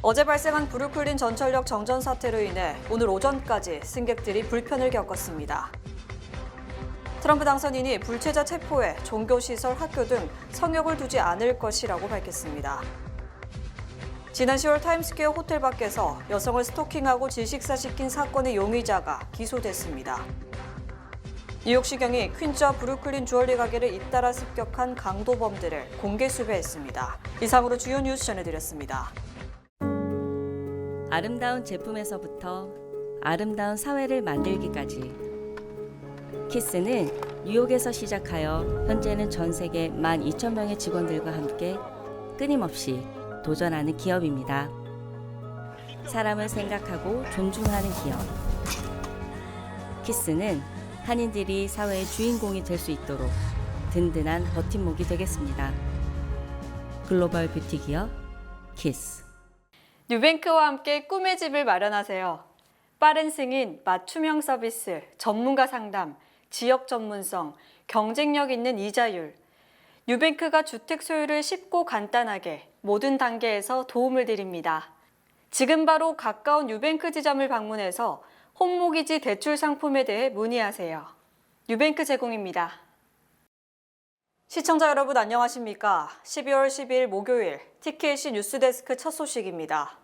어제 발생한 브루클린 전철역 정전 사태로 인해 오늘 오전까지 승객들이 불편을 겪었습니다. 트럼프 당선인이 불체자 체포에 종교시설, 학교 등 성역을 두지 않을 것이라고 밝혔습니다. 지난 10월 타임스퀘어 호텔 밖에서 여성을 스토킹하고 질식사시킨 사건의 용의자가 기소됐습니다. 뉴욕시경이 퀸즈와 브루클린 주얼리 가게를 잇따라 습격한 강도범들을 공개 수배했습니다. 이상으로 주요 뉴스 전해드렸습니다. 아름다운 제품에서부터 아름다운 사회를 만들기까지 키스는 뉴욕에서 시작하여 현재는 전 세계 12,000명의 직원들과 함께 끊임없이 도전하는 기업입니다. 사람을 생각하고 존중하는 기업. 키스는 한인들이 사회의 주인공이 될 수 있도록 든든한 버팀목이 되겠습니다. 글로벌 뷰티 기업 키스. 뉴뱅크와 함께 꿈의 집을 마련하세요. 빠른 승인, 맞춤형 서비스, 전문가 상담, 지역 전문성, 경쟁력 있는 이자율. 뉴뱅크가 주택 소유를 쉽고 간단하게 모든 단계에서 도움을 드립니다. 지금 바로 가까운 뉴뱅크 지점을 방문해서 홈모기지 대출 상품에 대해 문의하세요. 뉴뱅크 제공입니다. 시청자 여러분 안녕하십니까? 12월 12일 목요일 TKC 뉴스데스크 첫 소식입니다.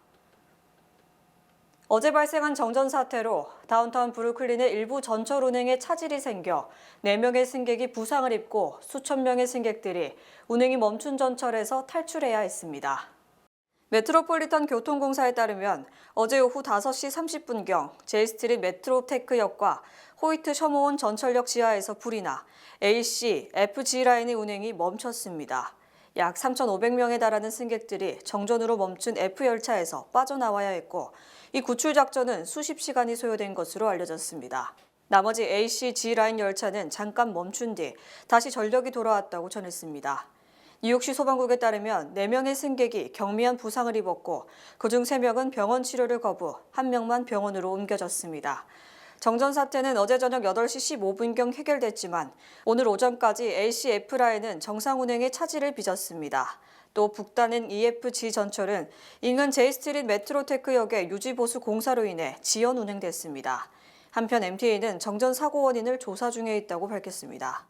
어제 발생한 정전 사태로 다운타운 브루클린의 일부 전철 운행에 차질이 생겨 4명의 승객이 부상을 입고 수천 명의 승객들이 운행이 멈춘 전철에서 탈출해야 했습니다. 메트로폴리탄 교통공사에 따르면 어제 오후 5시 30분경 제이스트리트 메트로테크역과 호이트 셔머온 전철역 지하에서 불이 나 AC, FG 라인의 운행이 멈췄습니다. 약 3,500명에 달하는 승객들이 정전으로 멈춘 F열차에서 빠져나와야 했고 이 구출 작전은 수십 시간이 소요된 것으로 알려졌습니다. 나머지 AC, G 라인 열차는 잠깐 멈춘 뒤 다시 전력이 돌아왔다고 전했습니다. 뉴욕시 소방국에 따르면 4명의 승객이 경미한 부상을 입었고 그중 3명은 병원 치료를 거부, 1명만 병원으로 옮겨졌습니다. 정전 사태는 어제 저녁 8시 15분경 해결됐지만 오늘 오전까지 ACF 라인은 정상 운행에 차질을 빚었습니다. 또 북단행 EFG 전철은 인근 제이스트리트 메트로테크역의 유지보수 공사로 인해 지연 운행됐습니다. 한편 MTA는 정전 사고 원인을 조사 중에 있다고 밝혔습니다.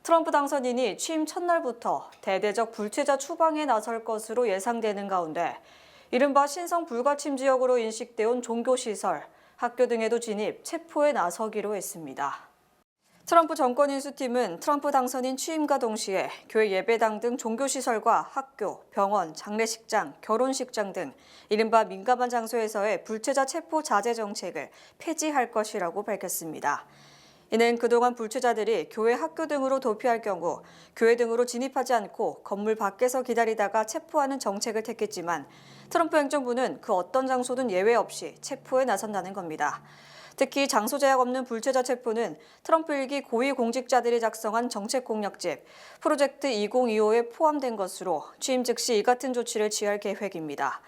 트럼프 당선인이 취임 첫날부터 대대적 불체자 추방에 나설 것으로 예상되는 가운데 이른바 신성 불가침 지역으로 인식돼온 종교시설, 학교 등에도 진입, 체포에 나서기로 했습니다. 트럼프 정권 인수팀은 트럼프 당선인 취임과 동시에 교회 예배당 등 종교시설과 학교, 병원, 장례식장, 결혼식장 등 이른바 민감한 장소에서의 불체자 체포 자제 정책을 폐지할 것이라고 밝혔습니다. 이는 그동안 불체자들이 교회, 학교 등으로 도피할 경우 교회 등으로 진입하지 않고 건물 밖에서 기다리다가 체포하는 정책을 택했지만 트럼프 행정부는 그 어떤 장소든 예외 없이 체포에 나선다는 겁니다. 특히 장소 제약 없는 불체자 체포는 트럼프 일기 고위 공직자들이 작성한 정책 공약집 프로젝트 2025에 포함된 것으로 취임 즉시 이 같은 조치를 취할 계획입니다.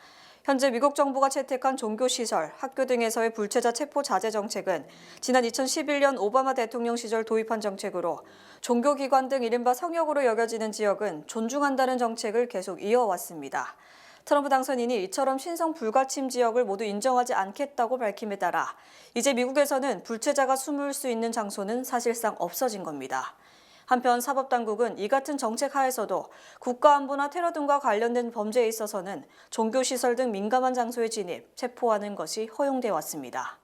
현재 미국 정부가 채택한 종교시설, 학교 등에서의 불체자 체포 자제 정책은 지난 2011년 오바마 대통령 시절 도입한 정책으로 종교기관 등 이른바 성역으로 여겨지는 지역은 존중한다는 정책을 계속 이어왔습니다. 트럼프 당선인이 이처럼 신성 불가침 지역을 모두 인정하지 않겠다고 밝힘에 따라 이제 미국에서는 불체자가 숨을 수 있는 장소는 사실상 없어진 겁니다. 한편 사법당국은 이 같은 정책 하에서도 국가안보나 테러 등과 관련된 범죄에 있어서는 종교시설 등 민감한 장소에 진입, 체포하는 것이 허용돼 왔습니다.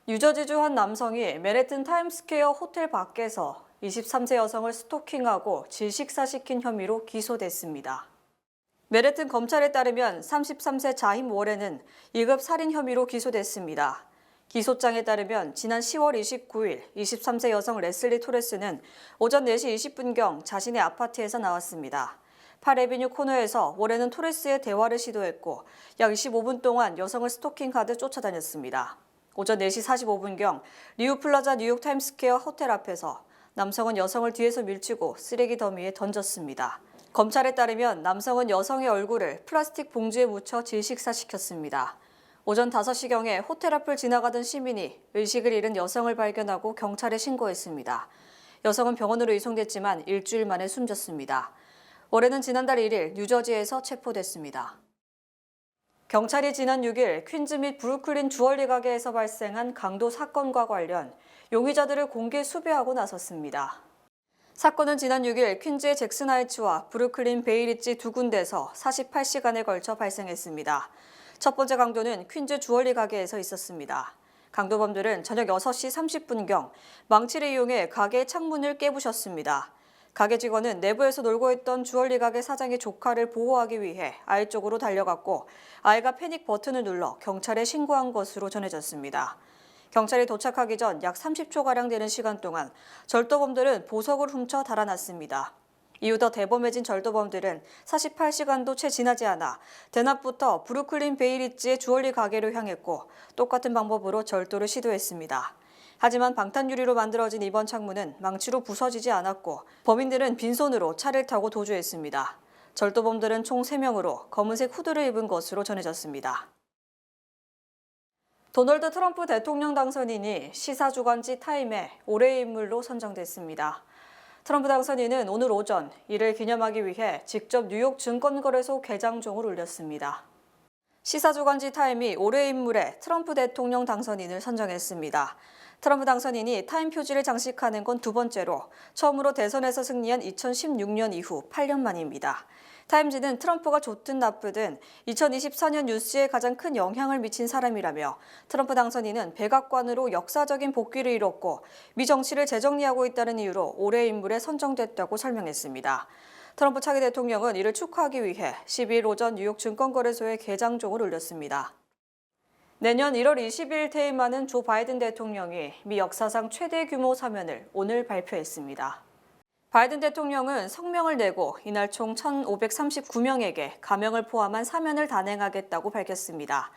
뉴저지주 한 남성이 맨해튼 타임스퀘어 호텔 밖에서 23세 여성을 스토킹하고 질식사시킨 혐의로 기소됐습니다. 맨해튼 검찰에 따르면 33세 자임 워렌은 2급 살인 혐의로 기소됐습니다. 기소장에 따르면 지난 10월 29일 23세 여성 레슬리 토레스는 오전 4시 20분경 자신의 아파트에서 나왔습니다. 8에비뉴 코너에서 워렌은 토레스의 대화를 시도했고 약 25분 동안 여성을 스토킹하듯 쫓아다녔습니다. 오전 4시 45분경 리우 플라자 뉴욕 타임스퀘어 호텔 앞에서 남성은 여성을 뒤에서 밀치고 쓰레기 더미에 던졌습니다. 검찰에 따르면 남성은 여성의 얼굴을 플라스틱 봉지에 묻혀 질식사시켰습니다. 오전 5시경에 호텔 앞을 지나가던 시민이 의식을 잃은 여성을 발견하고 경찰에 신고했습니다. 여성은 병원으로 이송됐지만 일주일 만에 숨졌습니다. 워렌은 지난달 1일 뉴저지에서 체포됐습니다. 경찰이 지난 6일 퀸즈 및 브루클린 주얼리 가게에서 발생한 강도 사건과 관련 용의자들을 공개 수배하고 나섰습니다. 사건은 지난 6일 퀸즈의 잭슨 하이츠와 브루클린 베이리지 두 군데에서 48시간에 걸쳐 발생했습니다. 첫 번째 강도는 퀸즈 주얼리 가게에서 있었습니다. 강도범들은 저녁 6시 30분경 망치를 이용해 가게의 창문을 깨부셨습니다. 가게 직원은 내부에서 놀고 있던 주얼리 가게 사장의 조카를 보호하기 위해 아이 쪽으로 달려갔고 아이가 패닉 버튼을 눌러 경찰에 신고한 것으로 전해졌습니다. 경찰이 도착하기 전 약 30초가량 되는 시간 동안 절도범들은 보석을 훔쳐 달아났습니다. 이후 더 대범해진 절도범들은 48시간도 채 지나지 않아 대낮부터 브루클린 베이리지의 주얼리 가게로 향했고 똑같은 방법으로 절도를 시도했습니다. 하지만 방탄유리로 만들어진 이번 창문은 망치로 부서지지 않았고 범인들은 빈손으로 차를 타고 도주했습니다. 절도범들은 총 3명으로 검은색 후드를 입은 것으로 전해졌습니다. 도널드 트럼프 대통령 당선인이 시사주간지 타임의 올해의 인물로 선정됐습니다. 트럼프 당선인은 오늘 오전 이를 기념하기 위해 직접 뉴욕 증권거래소 개장종을 울렸습니다. 시사주간지 타임이 올해의 인물에 트럼프 대통령 당선인을 선정했습니다. 트럼프 당선인이 타임 표지를 장식하는 건 두 번째로 처음으로 대선에서 승리한 2016년 이후 8년 만입니다. 타임지는 트럼프가 좋든 나쁘든 2024년 뉴스에 가장 큰 영향을 미친 사람이라며 트럼프 당선인은 백악관으로 역사적인 복귀를 이뤘고 미 정치를 재정리하고 있다는 이유로 올해의 인물에 선정됐다고 설명했습니다. 트럼프 차기 대통령은 이를 축하하기 위해 12일 오전 뉴욕 증권거래소에 개장종을 울렸습니다. 내년 1월 20일 퇴임하는 조 바이든 대통령이 미 역사상 최대 규모 사면을 오늘 발표했습니다. 바이든 대통령은 성명을 내고 이날 총 1,539명에게 가명을 포함한 사면을 단행하겠다고 밝혔습니다.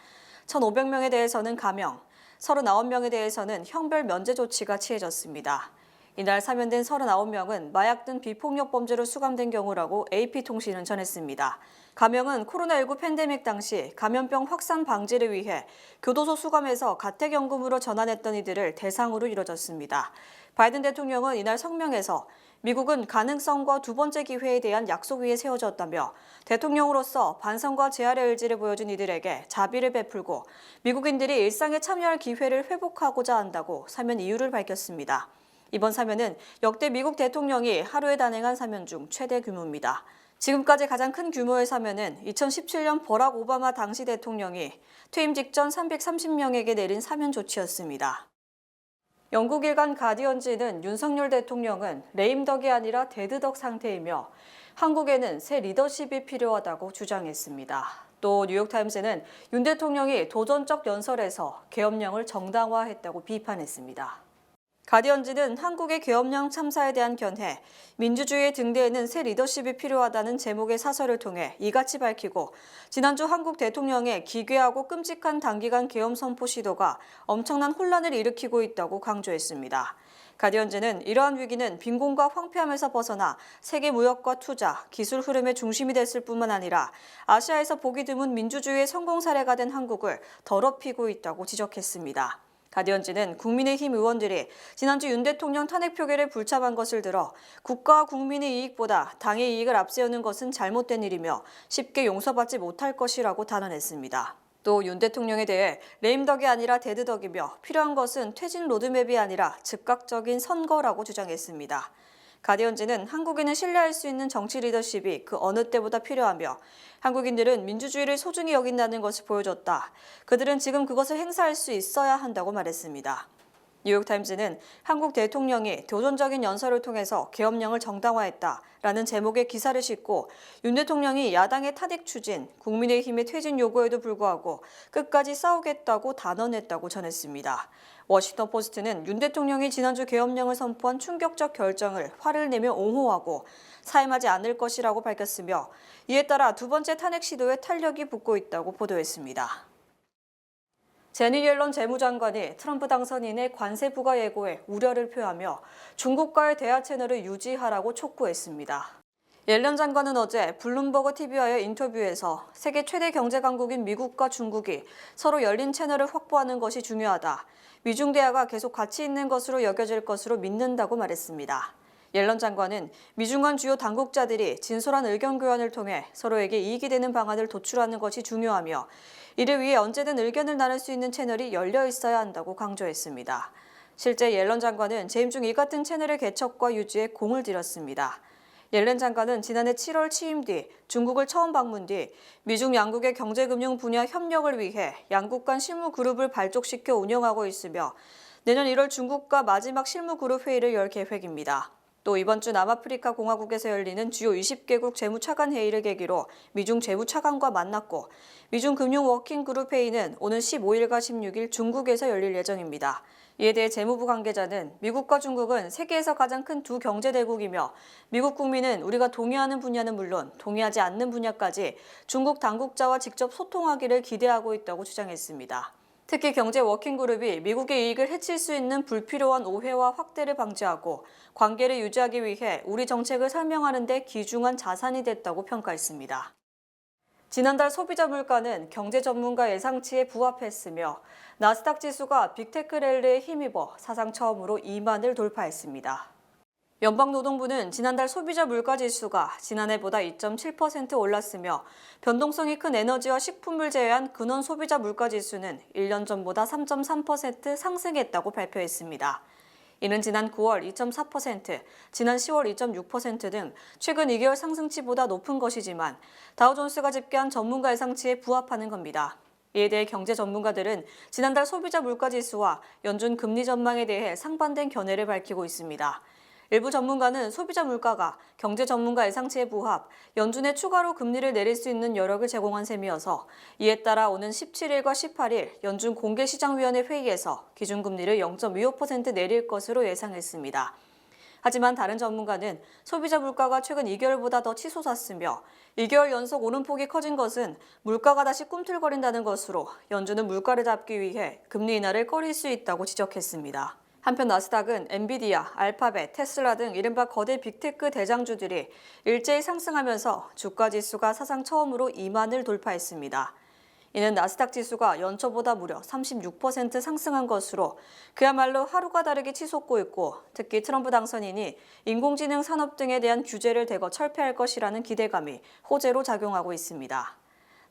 1,500명에 대해서는 가명, 39명에 대해서는 형별 면제 조치가 취해졌습니다. 이날 사면된 39명은 마약 등 비폭력 범죄로 수감된 경우라고 AP통신은 전했습니다. 가명은 코로나19 팬데믹 당시 감염병 확산 방지를 위해 교도소 수감에서 가택연금으로 전환했던 이들을 대상으로 이뤄졌습니다. 바이든 대통령은 이날 성명에서 미국은 가능성과 두 번째 기회에 대한 약속 위에 세워졌다며 대통령으로서 반성과 재활의 의지를 보여준 이들에게 자비를 베풀고 미국인들이 일상에 참여할 기회를 회복하고자 한다고 사면 이유를 밝혔습니다. 이번 사면은 역대 미국 대통령이 하루에 단행한 사면 중 최대 규모입니다. 지금까지 가장 큰 규모의 사면은 2017년 버락 오바마 당시 대통령이 퇴임 직전 330명에게 내린 사면 조치였습니다. 영국 일간 가디언지는 윤석열 대통령은 레임덕이 아니라 데드덕 상태이며 한국에는 새 리더십이 필요하다고 주장했습니다. 또 뉴욕타임스는 윤 대통령이 도전적 연설에서 계엄령을 정당화했다고 비판했습니다. 가디언지는 한국의 계엄령 참사에 대한 견해, 민주주의의 등대에는 새 리더십이 필요하다는 제목의 사설을 통해 이같이 밝히고 지난주 한국 대통령의 기괴하고 끔찍한 단기간 계엄 선포 시도가 엄청난 혼란을 일으키고 있다고 강조했습니다. 가디언지는 이러한 위기는 빈곤과 황폐함에서 벗어나 세계 무역과 투자, 기술 흐름의 중심이 됐을 뿐만 아니라 아시아에서 보기 드문 민주주의의 성공 사례가 된 한국을 더럽히고 있다고 지적했습니다. 가디언지는 국민의힘 의원들이 지난주 윤 대통령 탄핵 표결에 불참한 것을 들어 국가와 국민의 이익보다 당의 이익을 앞세우는 것은 잘못된 일이며 쉽게 용서받지 못할 것이라고 단언했습니다. 또 윤 대통령에 대해 레임덕이 아니라 데드덕이며 필요한 것은 퇴진 로드맵이 아니라 즉각적인 선거라고 주장했습니다. 가디언지는 한국인은 신뢰할 수 있는 정치 리더십이 그 어느 때보다 필요하며 한국인들은 민주주의를 소중히 여긴다는 것을 보여줬다. 그들은 지금 그것을 행사할 수 있어야 한다고 말했습니다. 뉴욕타임즈는 한국 대통령이 도전적인 연설을 통해서 계엄령을 정당화했다라는 제목의 기사를 싣고 윤 대통령이 야당의 탄핵 추진, 국민의힘의 퇴진 요구에도 불구하고 끝까지 싸우겠다고 단언했다고 전했습니다. 워싱턴 포스트는 윤 대통령이 지난주 계엄령을 선포한 충격적 결정을 화를 내며 옹호하고 사임하지 않을 것이라고 밝혔으며 이에 따라 두 번째 탄핵 시도에 탄력이 붙고 있다고 보도했습니다. 제니 옐런 재무장관이 트럼프 당선인의 관세 부과 예고에 우려를 표하며 중국과의 대화 채널을 유지하라고 촉구했습니다. 옐런 장관은 어제 블룸버그 TV와의 인터뷰에서 세계 최대 경제 강국인 미국과 중국이 서로 열린 채널을 확보하는 것이 중요하다. 미중 대화가 계속 가치 있는 것으로 여겨질 것으로 믿는다고 말했습니다. 옐런 장관은 미중 간 주요 당국자들이 진솔한 의견 교환을 통해 서로에게 이익이 되는 방안을 도출하는 것이 중요하며 이를 위해 언제든 의견을 나눌 수 있는 채널이 열려 있어야 한다고 강조했습니다. 실제 옐런 장관은 재임 중 이 같은 채널의 개척과 유지에 공을 들였습니다. 옐런 장관은 지난해 7월 취임 뒤 중국을 처음 방문 뒤 미중 양국의 경제금융 분야 협력을 위해 양국 간 실무 그룹을 발족시켜 운영하고 있으며 내년 1월 중국과 마지막 실무 그룹 회의를 열 계획입니다. 또 이번 주 남아프리카 공화국에서 열리는 주요 20개국 재무차관 회의를 계기로 미중 재무차관과 만났고 미중 금융 워킹 그룹 회의는 오는 15일과 16일 중국에서 열릴 예정입니다. 이에 대해 재무부 관계자는 미국과 중국은 세계에서 가장 큰 두 경제대국이며 미국 국민은 우리가 동의하는 분야는 물론 동의하지 않는 분야까지 중국 당국자와 직접 소통하기를 기대하고 있다고 주장했습니다. 특히 경제 워킹그룹이 미국의 이익을 해칠 수 있는 불필요한 오해와 확대를 방지하고 관계를 유지하기 위해 우리 정책을 설명하는 데 귀중한 자산이 됐다고 평가했습니다. 지난달 소비자 물가는 경제 전문가 예상치에 부합했으며 나스닥 지수가 빅테크 랠리에 힘입어 사상 처음으로 2만을 돌파했습니다. 연방노동부는 지난달 소비자 물가지수가 지난해보다 2.7% 올랐으며 변동성이 큰 에너지와 식품을 제외한 근원 소비자 물가지수는 1년 전보다 3.3% 상승했다고 발표했습니다. 이는 지난 9월 2.4%, 지난 10월 2.6% 등 최근 2개월 상승치보다 높은 것이지만 다우존스가 집계한 전문가 예상치에 부합하는 겁니다. 이에 대해 경제 전문가들은 지난달 소비자 물가지수와 연준 금리 전망에 대해 상반된 견해를 밝히고 있습니다. 일부 전문가는 소비자 물가가 경제 전문가 예상치에 부합, 연준에 추가로 금리를 내릴 수 있는 여력을 제공한 셈이어서 이에 따라 오는 17일과 18일 연준 공개시장위원회 회의에서 기준금리를 0.25% 내릴 것으로 예상했습니다. 하지만 다른 전문가는 소비자 물가가 최근 2개월보다 더 치솟았으며 2개월 연속 오름폭이 커진 것은 물가가 다시 꿈틀거린다는 것으로 연준은 물가를 잡기 위해 금리 인하를 꺼릴 수 있다고 지적했습니다. 한편 나스닥은 엔비디아, 알파벳, 테슬라 등 이른바 거대 빅테크 대장주들이 일제히 상승하면서 주가 지수가 사상 처음으로 2만을 돌파했습니다. 이는 나스닥 지수가 연초보다 무려 36% 상승한 것으로 그야말로 하루가 다르게 치솟고 있고 특히 트럼프 당선인이 인공지능 산업 등에 대한 규제를 대거 철폐할 것이라는 기대감이 호재로 작용하고 있습니다.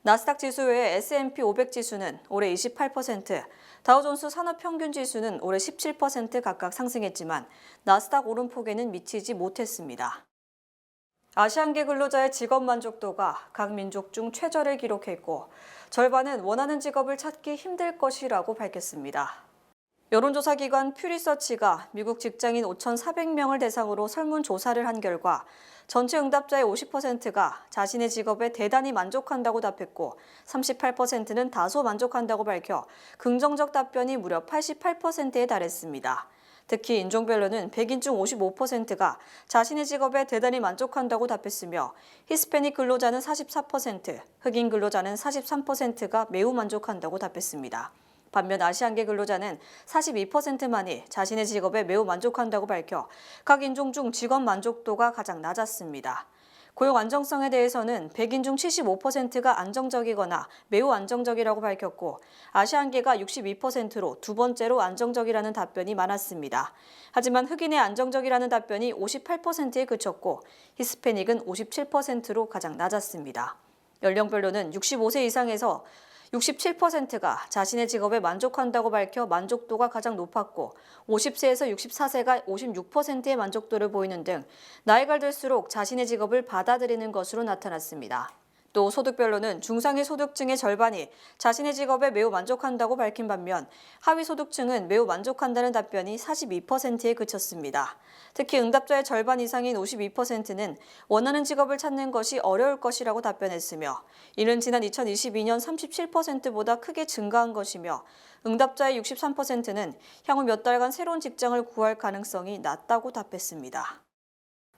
나스닥 지수 외에 S&P 500 지수는 올해 28%, 다우존스 산업평균지수는 올해 17% 각각 상승했지만 나스닥 오름폭에는 미치지 못했습니다. 아시안계 근로자의 직업 만족도가 각 민족 중 최저를 기록했고 절반은 원하는 직업을 찾기 힘들 것이라고 밝혔습니다. 여론조사기관 퓨리서치가 미국 직장인 5,400명을 대상으로 설문조사를 한 결과 전체 응답자의 50%가 자신의 직업에 대단히 만족한다고 답했고 38%는 다소 만족한다고 밝혀 긍정적 답변이 무려 88%에 달했습니다. 특히 인종별로는 백인 중 55%가 자신의 직업에 대단히 만족한다고 답했으며 히스패닉 근로자는 44%, 흑인 근로자는 43%가 매우 만족한다고 답했습니다. 반면 아시안계 근로자는 42%만이 자신의 직업에 매우 만족한다고 밝혀 각 인종 중 직업 만족도가 가장 낮았습니다. 고용 안정성에 대해서는 백인 중 75%가 안정적이거나 매우 안정적이라고 밝혔고 아시안계가 62%로 두 번째로 안정적이라는 답변이 많았습니다. 하지만 흑인의 안정적이라는 답변이 58%에 그쳤고 히스패닉은 57%로 가장 낮았습니다. 연령별로는 65세 이상에서 67%가 자신의 직업에 만족한다고 밝혀 만족도가 가장 높았고 50세에서 64세가 56%의 만족도를 보이는 등 나이가 들수록 자신의 직업을 받아들이는 것으로 나타났습니다. 또 소득별로는 중상위 소득층의 절반이 자신의 직업에 매우 만족한다고 밝힌 반면 하위 소득층은 매우 만족한다는 답변이 42%에 그쳤습니다. 특히 응답자의 절반 이상인 52%는 원하는 직업을 찾는 것이 어려울 것이라고 답변했으며 이는 지난 2022년 37%보다 크게 증가한 것이며 응답자의 63%는 향후 몇 달간 새로운 직장을 구할 가능성이 낮다고 답했습니다.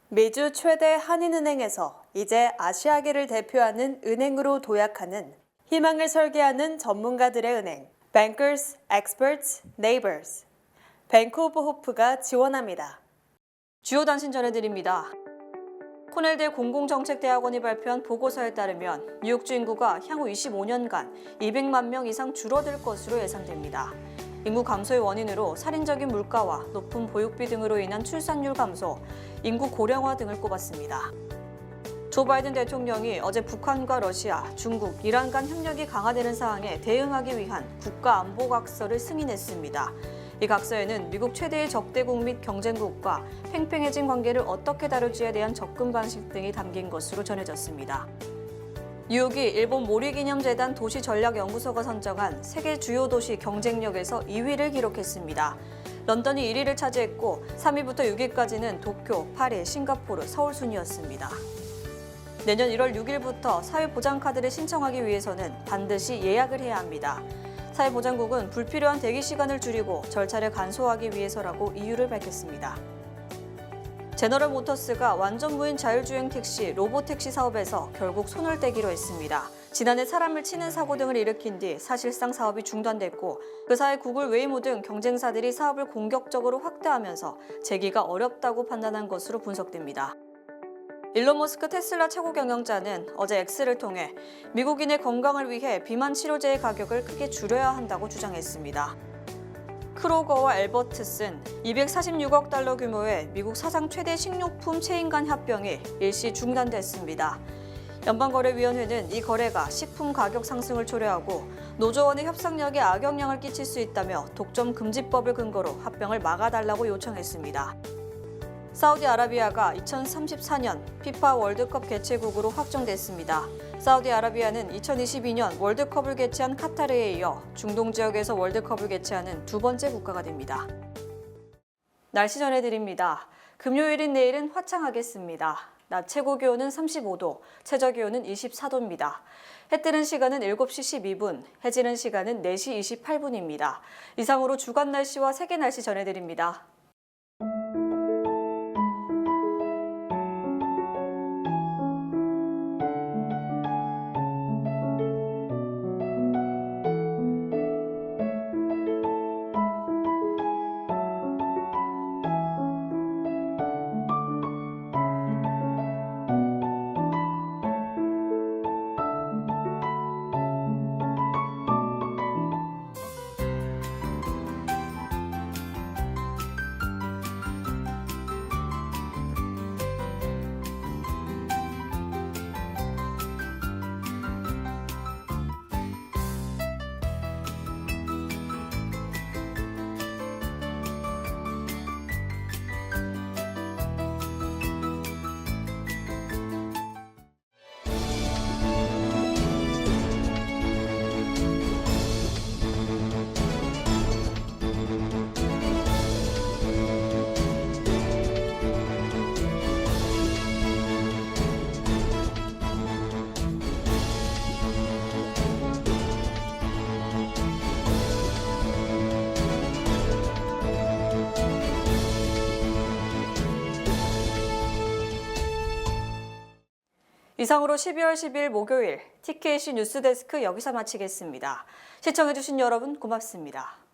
미주 최대 한인은행에서 이제 아시아계를 대표하는 은행으로 도약하는 희망을 설계하는 전문가들의 은행 Bankers, Experts, Neighbors 뱅크 오브 호프가 지원합니다. 주요 단신 전해드립니다. 코넬대 공공정책대학원이 발표한 보고서에 따르면 뉴욕주 인구가 향후 25년간 200만 명 이상 줄어들 것으로 예상됩니다. 인구 감소의 원인으로 살인적인 물가와 높은 보육비 등으로 인한 출산율 감소, 인구 고령화 등을 꼽았습니다. 조 바이든 대통령이 어제 북한과 러시아, 중국, 이란 간 협력이 강화되는 사항에 대응하기 위한 국가안보각서를 승인했습니다. 이 각서에는 미국 최대의 적대국 및 경쟁국과 팽팽해진 관계를 어떻게 다룰지에 대한 접근 방식 등이 담긴 것으로 전해졌습니다. 뉴욕이 일본 모리기념재단 도시전략연구소가 선정한 세계 주요 도시 경쟁력에서 2위를 기록했습니다. 런던이 1위를 차지했고 3위부터 6위까지는 도쿄, 파리, 싱가포르, 서울 순이었습니다. 내년 1월 6일부터 사회보장카드를 신청하기 위해서는 반드시 예약을 해야 합니다. 사회보장국은 불필요한 대기 시간을 줄이고 절차를 간소화하기 위해서라고 이유를 밝혔습니다. 제너럴 모터스가 완전 무인 자율주행 택시, 로보택시 사업에서 결국 손을 떼기로 했습니다. 지난해 사람을 치는 사고 등을 일으킨 뒤 사실상 사업이 중단됐고 그 사이 구글, 웨이모 등 경쟁사들이 사업을 공격적으로 확대하면서 재기가 어렵다고 판단한 것으로 분석됩니다. 일론 머스크 테슬라 최고 경영자는 어제 X를 통해 미국인의 건강을 위해 비만 치료제의 가격을 크게 줄여야 한다고 주장했습니다. 크로거와 엘버트슨 246억 달러 규모의 미국 사상 최대 식료품 체인 간 합병이 일시 중단됐습니다. 연방거래위원회는 이 거래가 식품 가격 상승을 초래하고 노조원의 협상력에 악영향을 끼칠 수 있다며 독점금지법을 근거로 합병을 막아달라고 요청했습니다. 사우디아라비아가 2034년 피파 월드컵 개최국으로 확정됐습니다. 사우디아라비아는 2022년 월드컵을 개최한 카타르에 이어 중동 지역에서 월드컵을 개최하는 두 번째 국가가 됩니다. 날씨 전해드립니다. 금요일인 내일은 화창하겠습니다. 낮 최고 기온은 35도, 최저 기온은 24도입니다. 해 뜨는 시간은 7시 12분, 해 지는 시간은 4시 28분입니다. 이상으로 주간 날씨와 세계 날씨 전해드립니다. 이상으로 12월 10일 목요일 TKC 뉴스데스크 여기서 마치겠습니다. 시청해주신 여러분 고맙습니다.